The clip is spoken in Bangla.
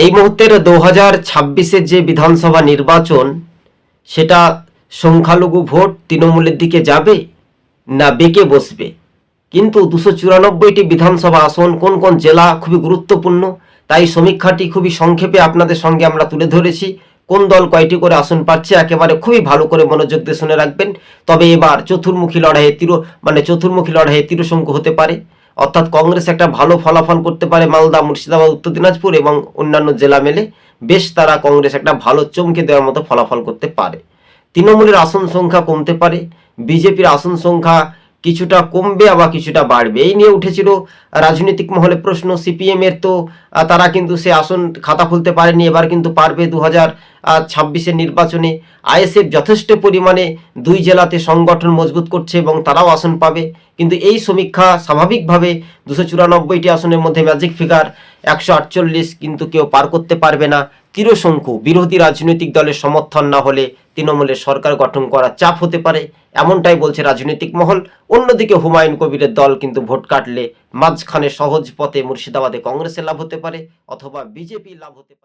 এই মুহূর্তের 2026-এর যে বিধানসভা নির্বাচন, সেটা সংখ্যালঘু ভোট তৃণমূলের দিকে যাবে না বেঁকে বসবে। কিন্তু 294টি বিধানসভা আসন কোন কোন জেলা খুবই গুরুত্বপূর্ণ, তাই সমীক্ষাটি খুবই সংক্ষেপে আপনাদের সঙ্গে আমরা তুলে ধরেছি। কোন দল কয়টি করে আসন পাচ্ছে একেবারে খুবই ভালো করে মনোযোগ দিয়ে শুনে রাখবেন। তবে এবার চতুর্মুখী লড়াইয়ে তীরশঙ্কু হতে পারে, অর্থাৎ কংগ্রেস একটা ভালো ফলাফল করতে পারে মালদা, মুর্শিদাবাদ, উত্তর দিনাজপুর এবং অন্যান্য জেলা মেলে বেশ তারা কংগ্রেস একটা ভালো চমকে দেওয়ার মতো ফলাফল করতে পারে। তৃণমূলের আসন সংখ্যা কমতে পারে, বিজেপির আসন সংখ্যা কিছুটা কমবে আবার কিছুটা বাড়বে, এই নিয়ে উঠেছিল রাজনৈতিক মহলে প্রশ্ন। সিপিএম এর তো তারা কিন্তু সে আসন খাতা খুলতে পারেনি, এবার কিন্তু পারবে 2026-এর নির্বাচনে। আইএসএফ যথেষ্ট পরিমাণে দুই জেলাতে সংগঠন মজবুত করছে এবং তারাও আসন পাবে। কিন্তু এই সমীক্ষা স্বাভাবিকভাবে 294টি আসনের মধ্যে ম্যাজিক ফিগার 148 কিন্তু কেউ পার করতে পারবে না। তীরশঙ্কু, বিরোধী রাজনৈতিক দলের সমর্থন না হলে তৃণমূলের সরকার গঠন করা চাপ হতে পারে, এমনটাই বলছে রাজনৈতিক মহল। অন্যদিকে হুমায়ুন কবিরের দল কিন্তু ভোট কাটলে মাঝখানে সহজ পথে মুর্শিদাবাদে কংগ্রেসের লাভ হতে পারে অথবা বিজেপির লাভ হতে পারে।